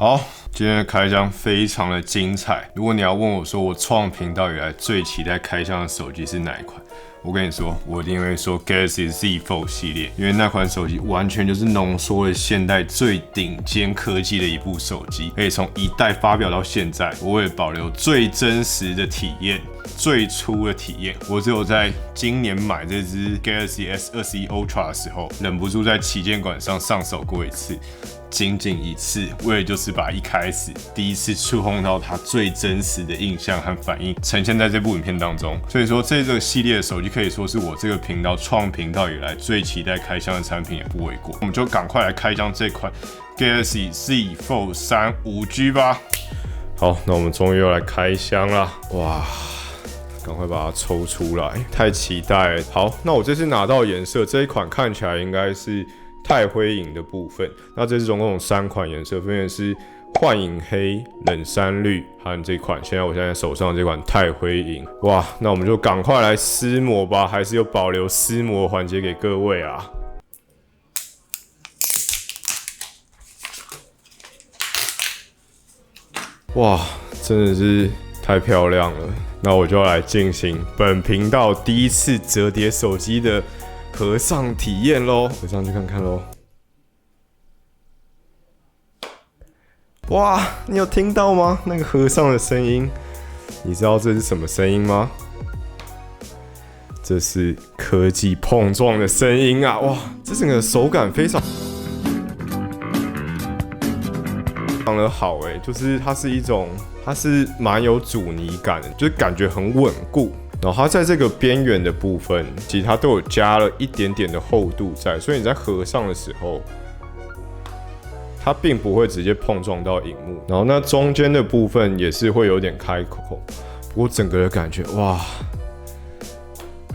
好，今天的开箱非常的精彩。如果你要问我说我创频道以来最期待开箱的手机是哪一款，我跟你说，我一定会说 Galaxy Z Fold 系列，因为那款手机完全就是浓缩了现代最顶尖科技的一部手机，可以从一代发表到现在，我会保留最真实的体验。最初的体验，我只有在今年买这支 Galaxy S21 Ultra 的时候，忍不住在旗舰馆上手过一次，仅一次，为了就是把一开始第一次触碰到它最真实的印象和反应呈现在这部影片当中。所以说，这个系列的手机可以说是我这个频道创频道以来最期待开箱的产品，也不为过。我们就赶快来开箱这款 Galaxy Z Fold 3 5G 吧。好，那我们终于要来开箱啦！哇！赶快把它抽出来，太期待了。好，那我这次拿到颜色，这一款看起来应该是钛灰银的部分。那这次总共有3款颜色，分别是幻影黑、冷杉绿和这款我现在手上的这款钛灰银。哇，那我们就赶快来撕膜吧，还是有保留撕膜环节给各位啊。哇，真的是太漂亮了。那我就要来进行本频道第一次折叠手机的合上体验咯，合上去看看咯。哇，你有听到吗？那个合上的声音，你知道这是什么声音吗？这是科技碰撞的声音啊！哇，这整个手感非常的好就是它是蛮有阻尼感的，就是感觉很稳固。然后它在这个边缘的部分，其实它都有加了一点点的厚度在，所以你在合上的时候，它并不会直接碰撞到萤幕。然后那中间的部分也是会有点开口，不过整个的感觉哇！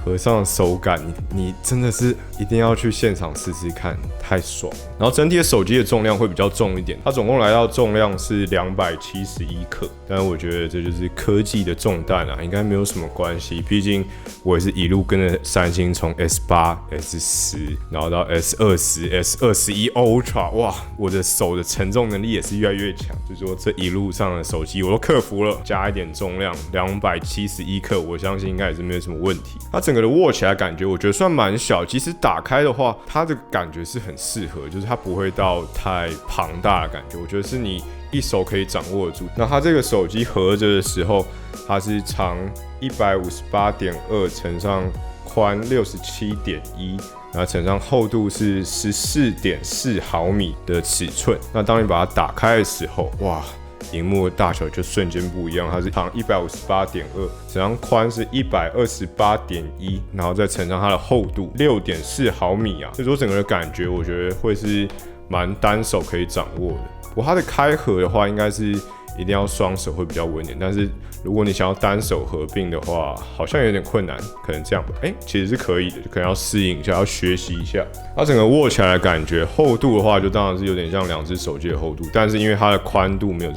合上的手感，你真的是一定要去现场试试看，太爽了。然后整体的手机的重量会比较重一点，它总共来到重量是271克，但是我觉得这就是科技的重担啊，应该没有什么关系。毕竟我也是一路跟着三星从 S8、S10，然后到 S20、S21 Ultra， 哇，我的手的承重能力也是越来越强。就是说这一路上的手机我都克服了，加一点重量271克，我相信应该也是没有什么问题。它整个的握起来感觉，我觉得算蛮小。即使打开的话，它的感觉是很适合，就是它不会到太庞大的感觉。我觉得是你一手可以掌握得住。那它这个手机合着的时候，它是长158.2乘上宽67.1，然后乘上厚度是14.4毫米的尺寸。那当你把它打开的时候，哇！萤幕的大小就瞬间不一样，它是长158.2，乘上宽是128.1，然后再乘上它的厚度6.4毫米啊，所以说整个的感觉我觉得会是蛮单手可以掌握的。不过它的开合的话，应该是一定要双手会比较稳点，但是如果你想要单手合并的话，好像有点困难，可能这样吧。其实是可以的，就可能要适应一下，要学习一下。它整个握起来的感觉，厚度的话，就当然是有点像2只手机的厚度，但是因为它的宽度没有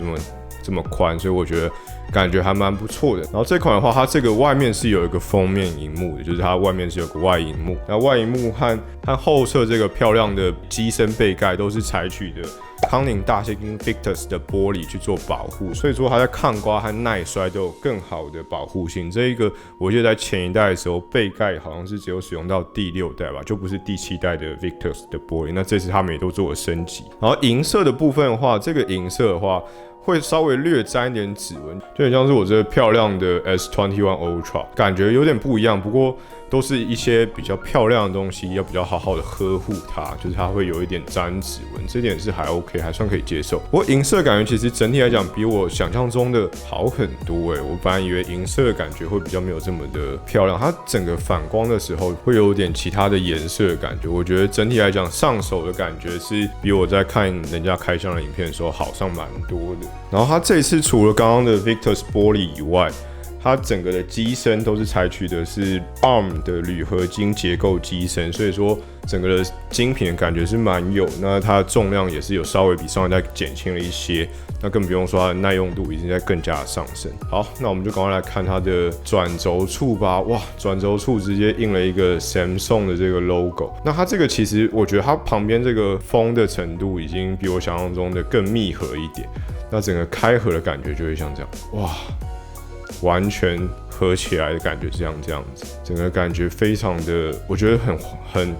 这么宽，所以我觉得感觉还蛮不错的。然后这款的话，它这个外面是有一个封面萤幕的，就是它外面是有个外萤幕。那外萤幕和后侧这个漂亮的机身背盖都是采取的康宁大猩猩 Victus 的玻璃去做保护，所以说它在抗刮和耐摔都有更好的保护性。这一个我记得在前一代的时候，背盖好像是只有使用到第6代吧，就不是第7代的 Victus 的玻璃。那这次他们也都做了升级。然后银色的部分的话，这个银色的话会稍微略沾一点指纹，就很像是我这个漂亮的 S21 Ultra， 感觉有点不一样。不过都是一些比较漂亮的东西，要比较好好的呵护它，就是它会有一点沾指纹，这点是还 OK， 还算可以接受。不过银色感觉其实整体来讲比我想象中的好很多我本来以为银色的感觉会比较没有这么的漂亮，它整个反光的时候会有点其他的颜色的感觉。我觉得整体来讲上手的感觉是比我在看人家开箱的影片的时候好上蛮多的。然后它这一次除了刚刚的 Victus 玻璃以外，它整个的机身都是采取的是 ARM 的铝合金结构机身，所以说整个的精品的感觉是蛮有。那它的重量也是有稍微比上一代减轻了一些，那更不用说它的耐用度已经在更加的上升。好，那我们就赶快来看它的转轴处吧。哇，转轴处直接印了一个 Samsung 的这个 logo。那它这个其实我觉得它旁边这个封的程度已经比我想象中的更密合一点。那整个开合的感觉就会像这样，哇，完全合起来的感觉，这样子，整个感觉非常的，我觉得很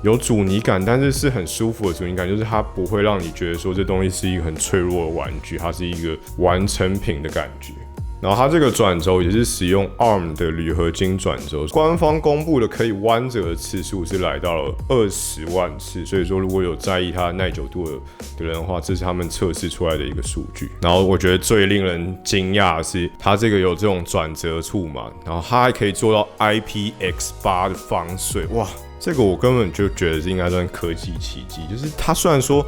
有阻尼感，但是是很舒服的阻尼感，就是它不会让你觉得说这东西是一个很脆弱的玩具，它是一个完成品的感觉。然后它这个转轴也是使用 ARM 的铝合金转轴，官方公布的可以弯折的次数是来到了20万次，所以说如果有在意它的耐久度的人的话，这是他们测试出来的一个数据。然后我觉得最令人惊讶的是，它这个有这种转折处嘛，然后它还可以做到 IPX8 的防水，哇，这个我根本就觉得是应该算科技奇迹，就是它虽然说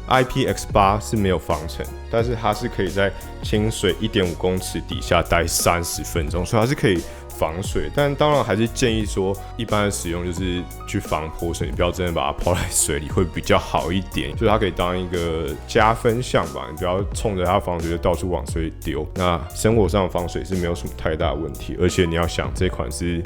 IPX8 是没有防尘，但是它是可以在清水1.5公尺底下待30分钟，所以它是可以防水。但当然还是建议说，一般的使用就是去防泼水，你不要真的把它泡在水里，会比较好一点。就是它可以当一个加分项吧，你不要冲着它防水就到处往水里丢。那生活上的防水是没有什么太大的问题，而且你要想这款是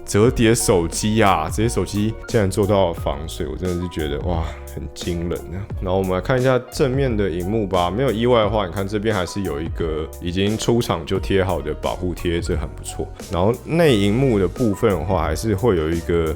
折叠手机啊，这些手机竟然做到了防水，我真的是觉得哇，很惊人啊。然后我们来看一下正面的萤幕吧，没有意外的话，你看这边还是有一个已经出厂就贴好的保护贴，这很不错。然后内萤幕的部分的话，还是会有一个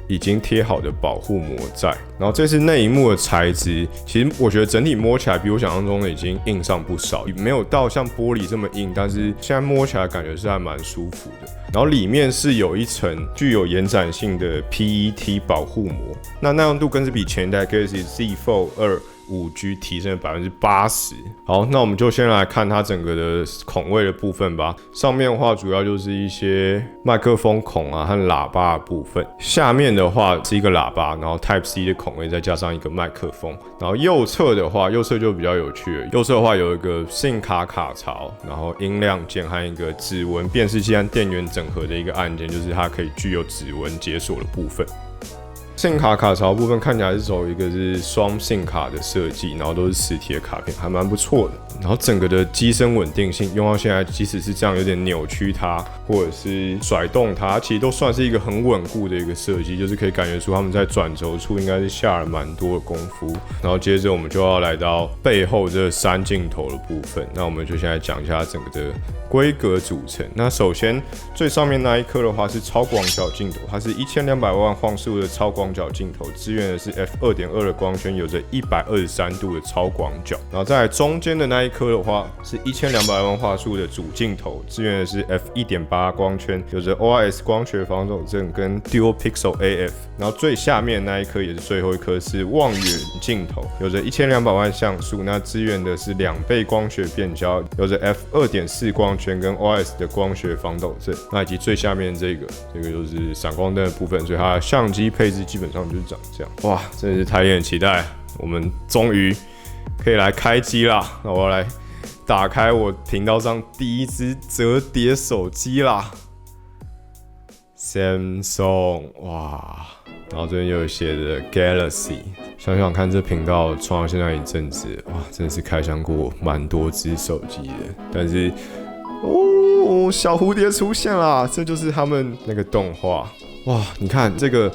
已经贴好的保护膜在。然后这次内萤幕的材质，其实我觉得整体摸起来比我想象中的已经硬上不少，没有到像玻璃这么硬，但是现在摸起来感觉是还蛮舒服的。然后里面是有一层具有延展性的 PET 保护膜，那耐用度更是比前一代 Galaxy Z Fold 2 5G 提升了80%。好，那我们就先来看它整个的孔位的部分吧。上面的话主要就是一些麦克风孔啊和喇叭的部分，下面的话是一个喇叭，然后 Type C 的孔位再加上一个麦克风。然后右侧的话，右侧就比较有趣了。右侧的话有一个 SIM 卡卡槽，然后音量键和一个指纹辨识器和电源整合的一个按键，就是它可以具有指纹解锁的部分。SIM 卡卡槽部分看起来是走一个是双 SIM 卡的设计，然后都是实体的卡片，还蛮不错的。然后整个的机身稳定性用到现在，即使是这样有点扭曲它，或者是甩动它，其实都算是一个很稳固的一个设计，就是可以感觉出他们在转轴处应该是下了蛮多的功夫。然后接着我们就要来到背后这3镜头的部分，那我们就先来讲一下整个的规格组成。那首先最上面那一颗的话是超广角镜头，它是1200万画素的超广角镜头，支援的是 f2.2 的光圈，有着123度的超广角。然后在中间的那一颗的话是1200万画素的主镜头，支援的是 f1.8 光圈，有着 OIS 光学防抖阵跟 Dual Pixel AF。然后最下面那一颗也是最后一颗是望远镜头，有着1200万像素，那支援的是2倍光学变焦，有着 f2.4 光圈跟 OIS 的光学防抖阵。那以及最下面这个就是闪光灯的部分，所以它的相机配置基本上就是长这样。哇，真的是太令人期待，我们终于可以来开机啦！那我要来打开我频道上第一支折叠手机啦 ，Samsung， 哇！然后这边又有写的 Galaxy， 想想看这频道创到现在一阵子，哇，真的是开箱过蛮多支手机的，但是小蝴蝶出现啦，这就是他们那个动画，哇！你看这个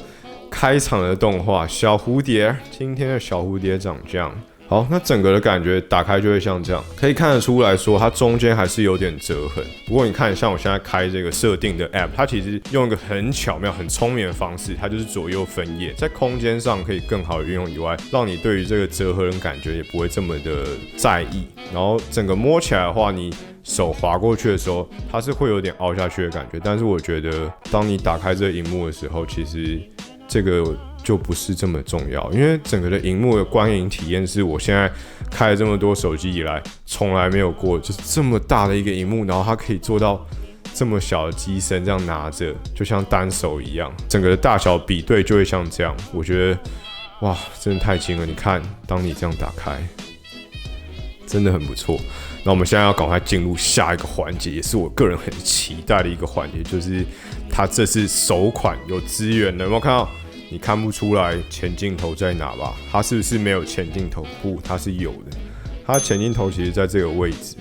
开场的动画，小蝴蝶，今天的小蝴蝶长这样。好，那整个的感觉打开就会像这样，可以看得出来说它中间还是有点折痕。不过你看，像我现在开这个设定的 App， 它其实用一个很巧妙、很聪明的方式，它就是左右分页，在空间上可以更好的运用以外，让你对于这个折痕的感觉也不会这么的在意。然后整个摸起来的话，你手滑过去的时候，它是会有点凹下去的感觉。但是我觉得，当你打开这个萤幕的时候，其实这个就不是这么重要，因为整个的萤幕的观影体验是我现在开了这么多手机以来从来没有过，就是这么大的一个萤幕，然后它可以做到这么小的机身这样拿着，就像单手一样，整个的大小比对就会像这样。我觉得哇，真的太惊了！你看，当你这样打开，真的很不错。那我们现在要赶快进入下一个环节，也是我个人很期待的一个环节，就是它这次首款有支援的，有没有看到？你看不出来前镜头在哪吧？它是不是没有前镜头？不，它是有的。它前镜头其实在这个位置，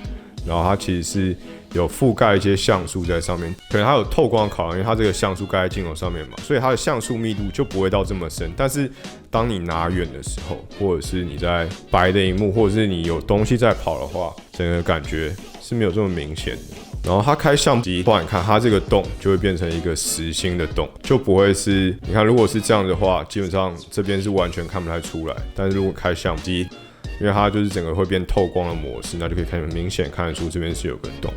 然后它其实是有覆盖一些像素在上面，可能它有透光考量，因为它这个像素盖在镜头上面嘛，所以它的像素密度就不会到这么深。但是当你拿远的时候，或者是你在白的萤幕，或者是你有东西在跑的话，整个感觉是没有这么明显的。然后它开相机，不然你看它这个洞就会变成一个实心的洞，就不会是你看如果是这样的话，基本上这边是完全看不太出来。但是如果开相机，因为它就是整个会变透光的模式，那就可以很明显看得出这边是有个洞。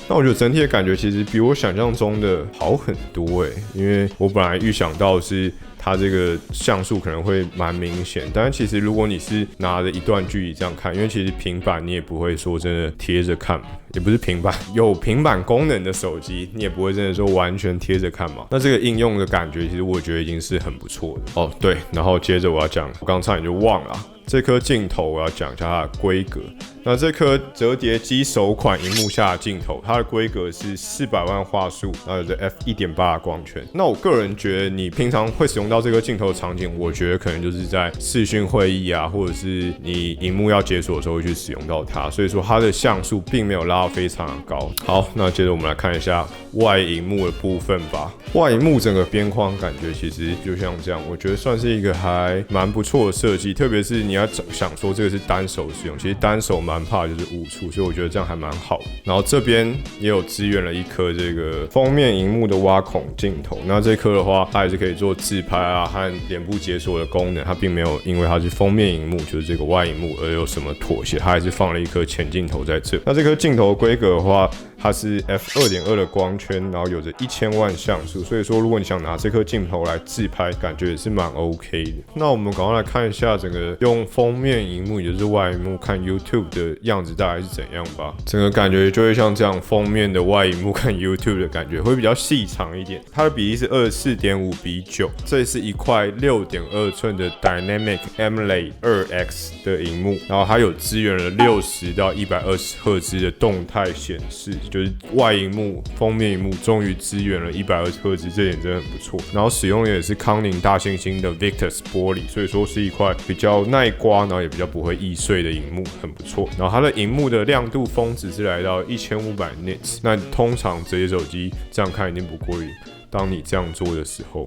那我觉得整体的感觉其实比我想象中的好很多因为我本来预想到是它这个像素可能会蛮明显，但是其实如果你是拿着一段距离这样看，因为其实平板你也不会说真的贴着看，也不是平板，有平板功能的手机你也不会真的说完全贴着看嘛。那这个应用的感觉其实我觉得已经是很不错的哦。对，然后接着我要讲，我刚差点就忘了这颗镜头我要讲一下它的规格。那这颗折叠机首款萤幕下的镜头，它的规格是400万画素，然后有着 f1.8 的光圈。那我个人觉得，你平常会使用到这个镜头的场景，我觉得可能就是在视讯会议啊，或者是你萤幕要解锁的时候会去使用到它。所以说它的像素并没有拉到非常的高。好，那接着我们来看一下外萤幕的部分吧。外萤幕整个边框感觉其实就像这样，我觉得算是一个还蛮不错的设计，特别是你要想说这个是单手使用，其实单手蛮怕就是误触，所以我觉得这样还蛮好的。然后这边也有支援了一颗这个封面萤幕的挖孔镜头，那这颗的话，它也是可以做自拍啊和脸部解锁的功能，它并没有因为它是封面萤幕，就是这个外萤幕而有什么妥协，它还是放了一颗前镜头在这。那这颗镜头规格的话，它是 f2.2 的光圈，然后有着1000万像素，所以说如果你想拿这颗镜头来自拍，感觉也是蛮 OK 的。那我们赶快来看一下整个用封面萤幕，也就是外萤幕看 YouTube 的样子大概是怎样吧。整个感觉就会像这样，封面的外萤幕看 YouTube 的感觉会比较细长一点。它的比例是24.5:9，这是一块6.2寸的 Dynamic AMOLED 2X 的萤幕，然后它有支援了60到120赫兹的动态显示。就是外萤幕、封面萤幕终于支援了120赫兹，这点真的很不错。然后使用的也是康宁大猩猩的 Victus 玻璃，所以说是一块比较耐刮，然后也比较不会易碎的萤幕，很不错。然后它的萤幕的亮度峰值是来到1500 nits， 那通常折叠手机这样看一定不过瘾。当你这样做的时候，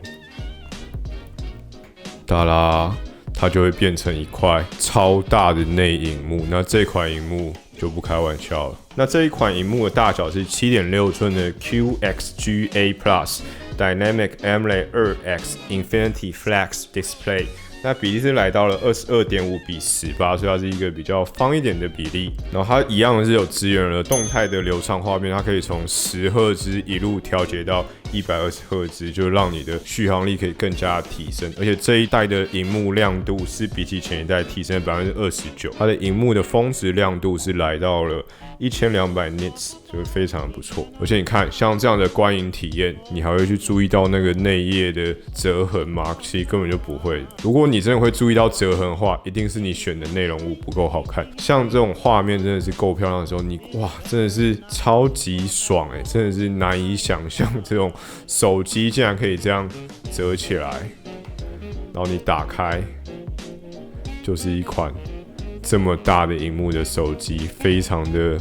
哒啦，它就会变成一块超大的内萤幕。那这款萤幕就不开玩笑了。那这一款萤幕的大小是7.6寸的 QXGA Plus Dynamic AMOLED 2X Infinity Flex Display。那比例是来到了22.5:18，所以它是一个比较方一点的比例。然后它一样是有支援了动态的流畅画面，它可以从10赫兹一路调节到120赫兹，就让你的续航力可以更加提升。而且这一代的萤幕亮度是比起前一代提升了29%，它的萤幕的峰值亮度是来到了1200 nits， 就非常的不错。而且你看，像这样的观影体验，你还会去注意到那个内页的折痕吗？其实根本就不会。如果你真的会注意到折痕的话，一定是你选的内容物不够好看。像这种画面真的是够漂亮的时候，你哇，真的是超级爽真的是难以想象，这种手机竟然可以这样折起来，然后你打开，就是一款这么大的萤幕的手机，非常的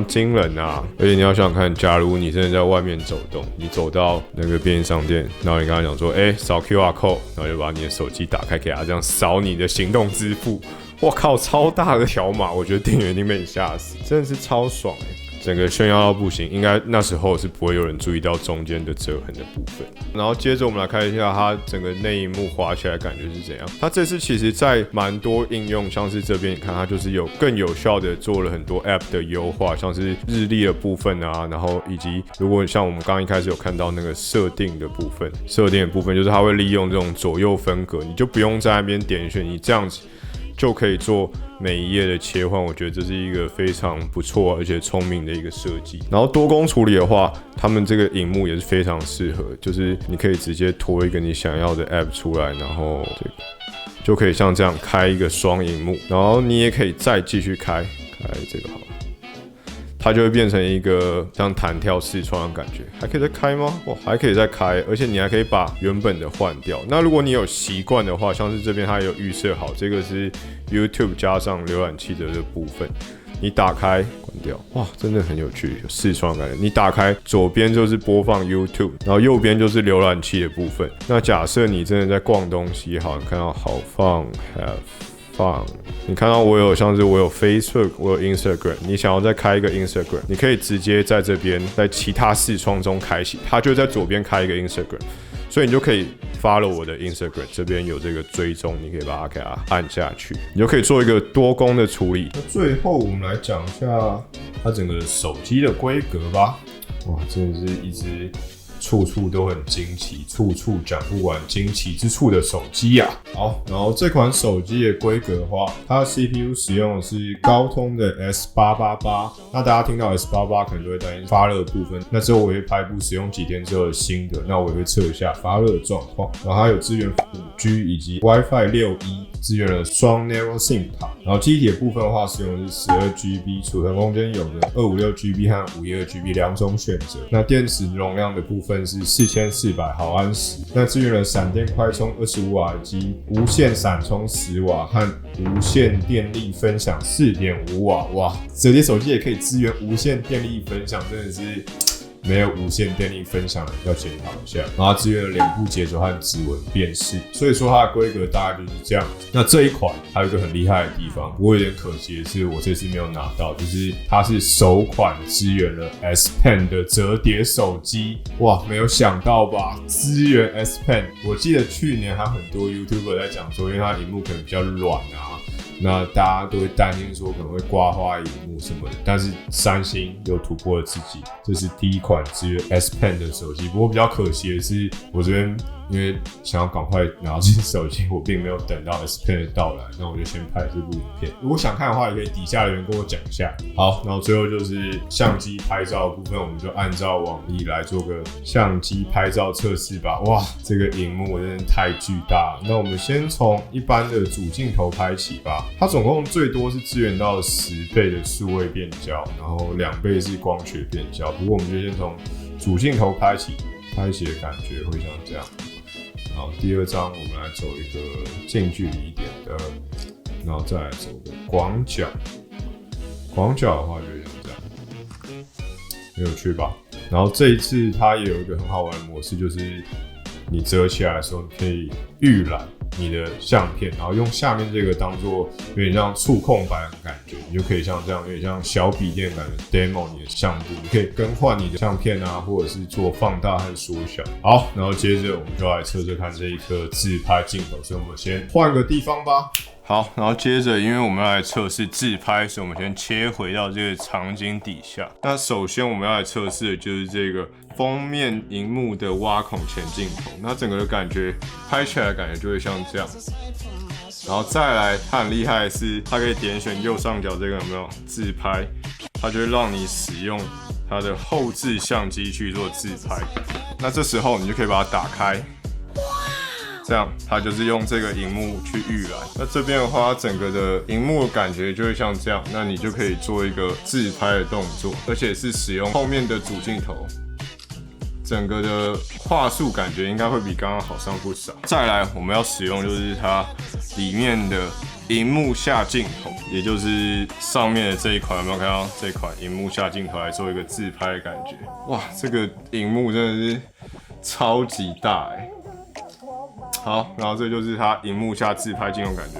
惊人啊！而且你要想想看，假如你真的在外面走动，你走到那个便利商店，然后你跟他讲说，扫 QR code， 然后就把你的手机打开，给他这样扫你的行动支付，我靠，超大的条码，我觉得店员一定被你吓死，真的是超爽整个炫耀到不行，应该那时候是不会有人注意到中间的折痕的部分。然后接着我们来看一下它整个内萤幕滑起来的感觉是怎样。它这次其实在蛮多应用，像是这边你看它就是有更有效的做了很多 App 的优化，像是日历的部分啊，然后以及如果像我们刚刚一开始有看到那个设定的部分就是它会利用这种左右分隔，你就不用在那边点选，你这样子就可以做每一页的切换，我觉得这是一个非常不错而且聪明的一个设计。然后多工处理的话，他们这个萤幕也是非常适合，就是你可以直接拖一个你想要的 App 出来，然后就可以像这样开一个双萤幕，然后你也可以再继续开，开这个好了。它就会变成一个像弹跳视窗的感觉，还可以再开吗？哇，还可以再开，而且你还可以把原本的换掉。那如果你有习惯的话，像是这边它有预设好，这个是 YouTube 加上浏览器的这部分，你打开关掉，哇，真的很有趣，有视窗的感觉。你打开左边就是播放 YouTube， 然后右边就是浏览器的部分。那假设你真的在逛东西，好，你看到好放 have。你看到我有像是我有 Facebook， 我有 Instagram， 你想要再开一个 Instagram， 你可以直接在这边在其他视窗中开启，它就在左边开一个 Instagram， 所以你就可以 follow 我的 Instagram， 这边有这个追踪，你可以把它给它按下去，你就可以做一个多工的处理。那最后我们来讲一下它整个手机的规格吧。哇，真的是一只处处都很惊奇，处处讲不完惊奇之处的手机啊。好，然后这款手机的规格的话，它的 CPU 使用的是高通的 S888。那大家听到 S888 可能就会担心发热的部分。那之后我会拍部使用几天之后的新的，那我也会测一下发热的状况。然后它有支援 5G 以及 WiFi 6E， 支援了双 Narrow SIM 卡。然后机体的部分的话，使用的是 12GB， 储存空间有的 256GB 和 512GB 两种选择。那电池容量的部分是4400毫安时，那支援了闪电快充25瓦及无线闪充10瓦和无线电力分享4.5瓦。哇，这些手机也可以支援无线电力分享，真的是没有无线电力分享的要检讨一下。然后它支援了脸部解锁和指纹辨识，所以说它的规格大概就是这样。那这一款还有一个很厉害的地方，不过有点可惜的是我这次没有拿到，就是它是首款支援了 S Pen 的折叠手机。哇，没有想到吧？支援 S Pen， 我记得去年还很多 YouTuber 在讲说，因为它萤幕可能比较软啊，那大家都会担心说可能会刮花萤幕什么的，但是三星又突破了自己，这是第一款支援 S Pen 的手机。不过比较可惜的是，我这边因为想要赶快拿到这只手机，我并没有等到 S Pen 的到来，那我就先拍这部影片。如果想看的话，也可以底下留言跟我讲一下。好，然后最后就是相机拍照的部分，我们就按照往例来做个相机拍照测试吧。哇，这个萤幕真的太巨大了。那我们先从一般的主镜头拍起吧。它总共最多是支援到10倍的数位变焦，然后2倍是光学变焦。不过我们就先从主镜头拍起，拍起的感觉会像这样。然后第二张我们来走一个近距离一点的，然后再来走个广角。广角的话就像这样，很有趣吧？然后这一次它也有一个很好玩的模式，就是你折起来的时候，你可以预览你的相片，然后用下面这个当做有点像触控板的感觉，你就可以像这样有点像小笔电感觉 demo 你的相簿，你可以更换你的相片啊，或者是做放大和缩小。好，然后接着我们就来测测看这一颗自拍镜头，所以我们先换个地方吧。好，然后接着因为我们要来测试自拍，所以我们先切回到这个场景底下。那首先我们要来测试的就是这个封面萤幕的挖孔前镜头，那整个的感觉拍起来的感觉就会像这样。然后再来，它很厉害的是，它可以点选右上角这个有没有自拍，它就会让你使用它的后置相机去做自拍。那这时候你就可以把它打开。这样，它就是用这个萤幕去预览。那这边的话，整个的萤幕的感觉就会像这样，那你就可以做一个自拍的动作，而且是使用后面的主镜头，整个的画素感觉应该会比刚刚好上不少。再来，我们要使用就是它里面的萤幕下镜头，也就是上面的这一款，有没有看到这款萤幕下镜头来做一个自拍的感觉？哇，这个萤幕真的是超级大好，然后这就是它萤幕下自拍镜头感觉，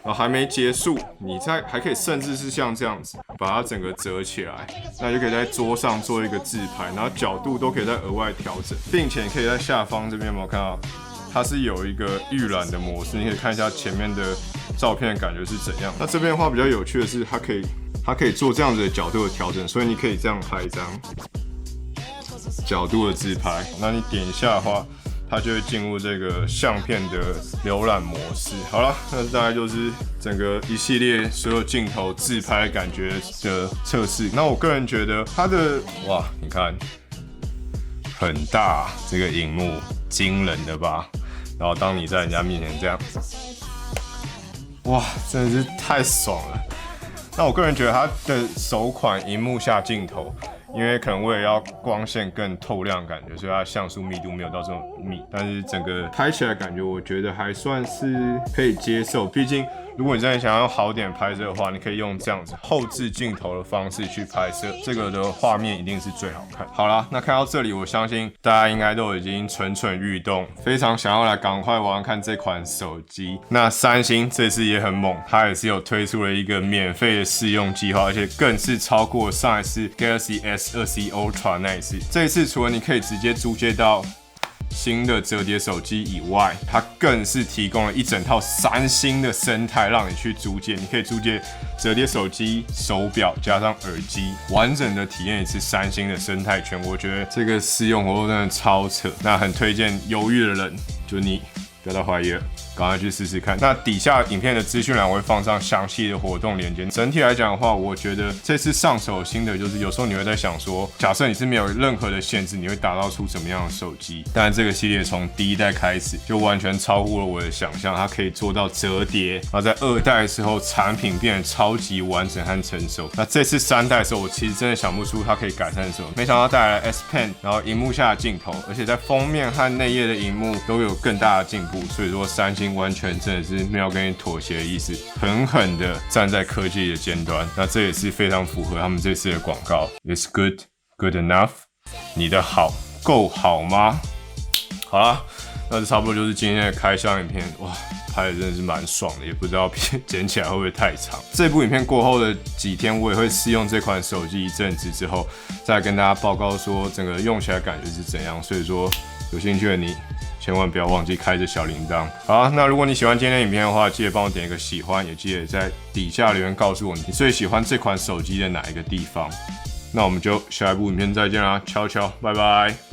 然后还没结束，你还可以甚至是像这样子把它整个折起来，那就可以在桌上做一个自拍，然后角度都可以再额外调整，并且可以在下方这边有没有看到，它是有一个预览的模式，你可以看一下前面的照片的感觉是怎样。那这边的话比较有趣的是，它可以做这样子的角度的调整，所以你可以这样拍一张角度的自拍，那你点一下的话，它就会进入这个相片的浏览模式。好了，那大概就是整个一系列所有镜头自拍感觉的测试。那我个人觉得它的哇，你看很大，这个萤幕惊人的吧？然后当你在人家面前这样，哇，真的是太爽了。那我个人觉得它的首款萤幕下镜头，因为可能为了要光线更透亮的感觉，所以它的像素密度没有到这么密，但是整个拍起来感觉我觉得还算是可以接受。毕竟如果你真的想要好点拍摄的话，你可以用这样子后置镜头的方式去拍摄，这个的画面一定是最好看。好啦，那看到这里，我相信大家应该都已经蠢蠢欲动，非常想要来赶快玩玩看这款手机。那三星这次也很猛，它也是有推出了一个免费的试用计划，而且更是超过上一次 Galaxy S20 Ultra 那一次。这一次除了你可以直接租借到新的折叠手机以外，它更是提供了一整套三星的生态让你去租借。你可以租借折叠手机、手表加上耳机，完整的体验一次三星的生态圈。我觉得这个试用活动真的超扯，那很推荐犹豫的人，就你不要再怀疑了，赶快去试试看。那底下影片的资讯栏我会放上详细的活动链接。整体来讲的话，我觉得这次上手心得就是，有时候你会在想说，假设你是没有任何的限制，你会打造出什么样的手机？当然，这个系列从第一代开始就完全超乎了我的想象，它可以做到折叠，然后在2代的时候产品变得超级完整和成熟。那这次3代的时候，我其实真的想不出它可以改善什么，没想到带来了 S Pen， 然后萤幕下的镜头，而且在封面和内页的萤幕都有更大的进步。所以说，三星完全真的是没有跟你妥协的意思，狠狠的站在科技的尖端。那这也是非常符合他们这次的广告 ，It's good, good enough。你的好够好吗？好啦，那这差不多就是今天的开箱影片。哇，拍的真的是蛮爽的，也不知道剪起来会不会太长。这部影片过后的几天，我也会试用这款手机一阵子之后，再跟大家报告说整个用起来感觉是怎样。所以说，有兴趣的你，千万不要忘记开着小铃铛。好，那如果你喜欢今天的影片的话，记得帮我点一个喜欢，也记得在底下留言告诉我你最喜欢这款手机的哪一个地方。那我们就下一部影片再见啦，悄悄，拜拜。